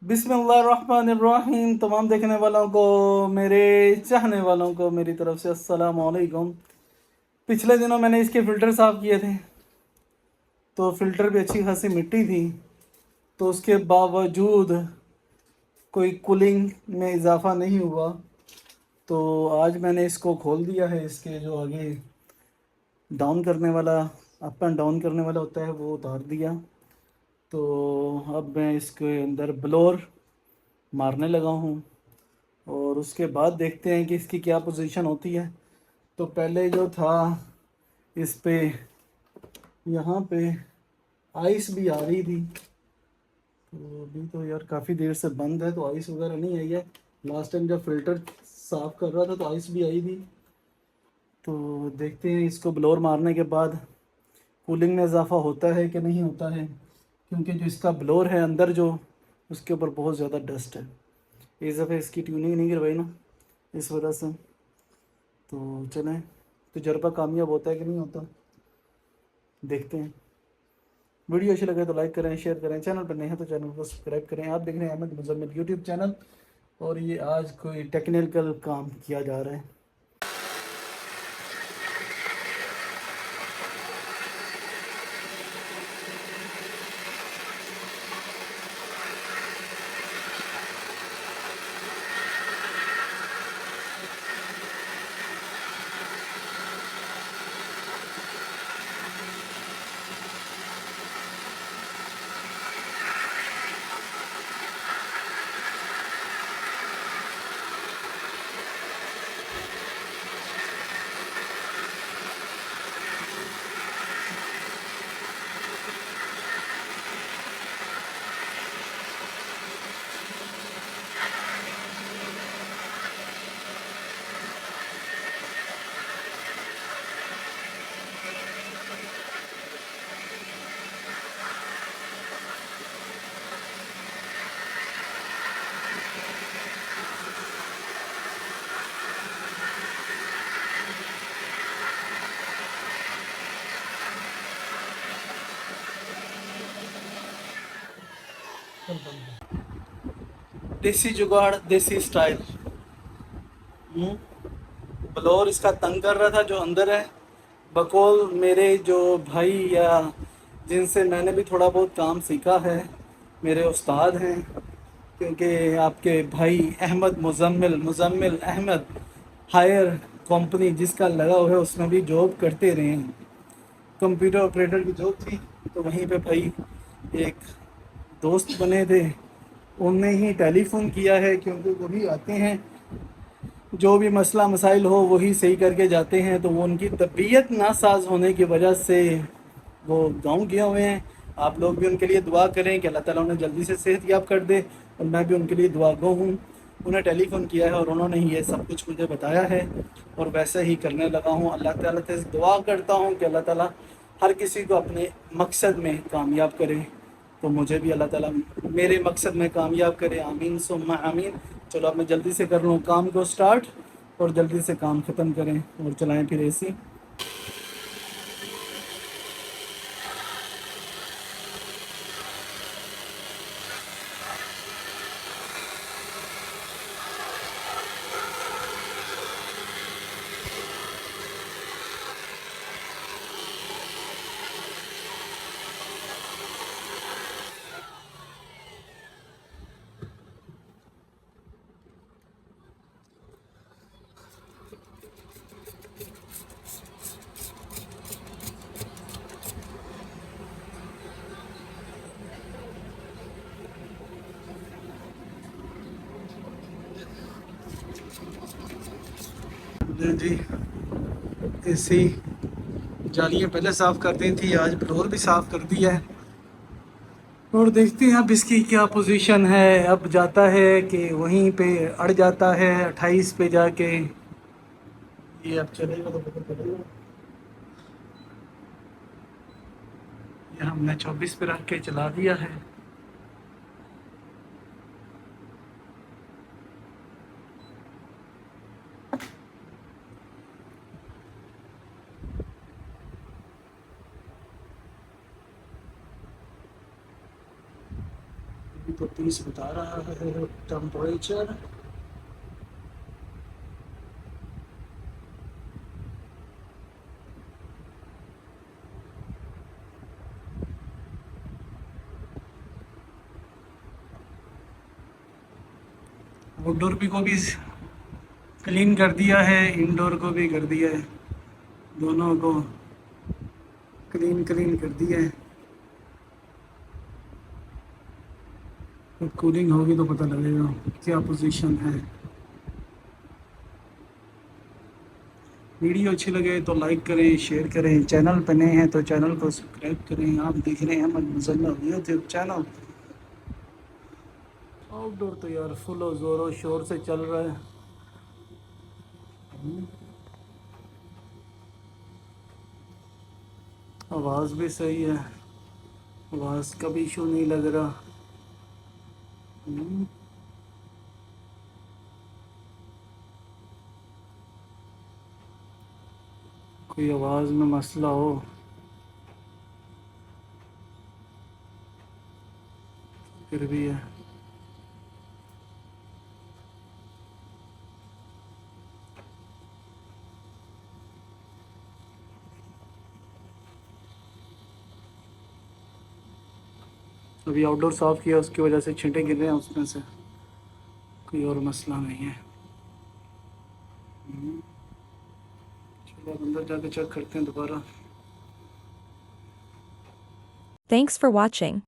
बिस्मिल्लाहिर्रहमानिर्रहीम। तमाम देखने वालों को, मेरे चाहने वालों को मेरी तरफ से अस्सलाम वालेकुम। पिछले दिनों मैंने इसके फ़िल्टर साफ़ किए थे, तो फ़िल्टर भी अच्छी खासी मिट्टी थी, तो उसके बावजूद कोई कूलिंग में इजाफ़ा नहीं हुआ। तो आज मैंने इसको खोल दिया है। इसके जो आगे डाउन करने वाला, अप एंड डाउन करने वाला होता है, वो उतार दिया। तो अब मैं इसके अंदर ब्लोअर मारने लगा हूँ और उसके बाद देखते हैं कि इसकी क्या पोजीशन होती है। तो पहले जो था, इस पे यहाँ पे आइस भी आ रही थी, तो अभी तो यार काफ़ी देर से बंद है, तो आइस वगैरह नहीं आई है। लास्ट टाइम जब फ़िल्टर साफ़ कर रहा था तो आइस भी आई थी। तो देखते हैं इसको ब्लोअर मारने के बाद कूलिंग में इजाफ़ा होता है कि नहीं होता है, क्योंकि जो इसका ब्लोअर है अंदर जो, उसके ऊपर बहुत ज़्यादा डस्ट है। इस दफ़े इसकी ट्यूनिंग नहीं करवाई ना, इस वजह से। तो चलें, तजर्बा कामयाब होता है कि नहीं होता, देखते हैं। वीडियो अच्छी लगे तो लाइक करें, शेयर करें। चैनल पर नए हैं तो चैनल को सब्सक्राइब करें। आप देख रहे हैं अहमद मुज़म्मिल यूट्यूब चैनल, और ये आज कोई टेक्निकल काम किया जा रहा है। देसी जुगाड़, देसी स्टाइल। ब्लोअर इसका तंग कर रहा था जो अंदर है। बकौल मेरे जो भाई, या जिनसे मैंने भी थोड़ा बहुत काम सीखा है, मेरे उस्ताद हैं, क्योंकि आपके भाई अहमद मुज़म्मिल अहमद हायर कंपनी जिसका लगा हुआ है, उसमें भी जॉब करते रहे हैं। कंप्यूटर ऑपरेटर की जॉब थी, तो वहीं पे भाई एक दोस्त बने थे, उनने ही टेलीफोन किया है, क्योंकि वो भी आते हैं, जो भी मसला मसाइल हो वही सही करके जाते हैं। तो वो उनकी तबीयत नासाज होने की वजह से वो गांव गए हुए हैं। आप लोग भी उनके लिए दुआ करें कि अल्लाह ताला उन्हें जल्दी से सेहत याब कर दे, और मैं भी उनके लिए दुआ गो हूँ। उन्हें टेलीफ़ोन किया है और उन्होंने ही ये सब कुछ मुझे बताया है, और वैसे ही करने लगा हूँ। अल्लाह ताला से दुआ करता हूँ कि अल्लाह ताला हर किसी को अपने मकसद में कामयाब करे। तो मुझे भी अल्लाह ताला मेरे मकसद में कामयाब करे, आमीन सुम्मा आमीन। चलो अब मैं जल्दी से कर लूँ काम को स्टार्ट, और जल्दी से काम ख़त्म करें और चलाएं फिर एसी। जी, एसी जालियाँ पहले साफ़ कर दी थी, आज फ्लोर भी साफ़ कर दिया है, और देखते हैं अब इसकी क्या पोजीशन है। अब जाता है कि वहीं पे अड़ जाता है 28 पे जाके। ये अब चलेगा तो पता चलेगा। ये हमने 24 पे रख के चला दिया है। तो 30 बता रहा है टेम्परेचर। आउटडोर भी को भी क्लीन कर दिया है, इंडोर को भी कर दिया है, दोनों को क्लीन कर दिया है। तो कूलिंग होगी तो पता लगेगा क्या पोजीशन है। वीडियो अच्छी लगे तो लाइक करें, शेयर करें, चैनल पर नए हैं तो चैनल को सब्सक्राइब करें। आप देख रहे हैं अहमद मुजल्ला यूट्यूब चैनल। आउटडोर तो यार फुल ज़ोरों शोर से चल रहा है। आवाज़ भी सही है, आवाज़ का भी इशू नहीं लग रहा। कोई आवाज़ में मसला हो फिर भी है। अभी आउटडोर साफ़ किया, उसकी वजह से छींटे गिर रहे हैं उसमें से, कोई और मसला नहीं है। चलो अब अंदर जाके चेक करते हैं दोबारा। Thanks for watching.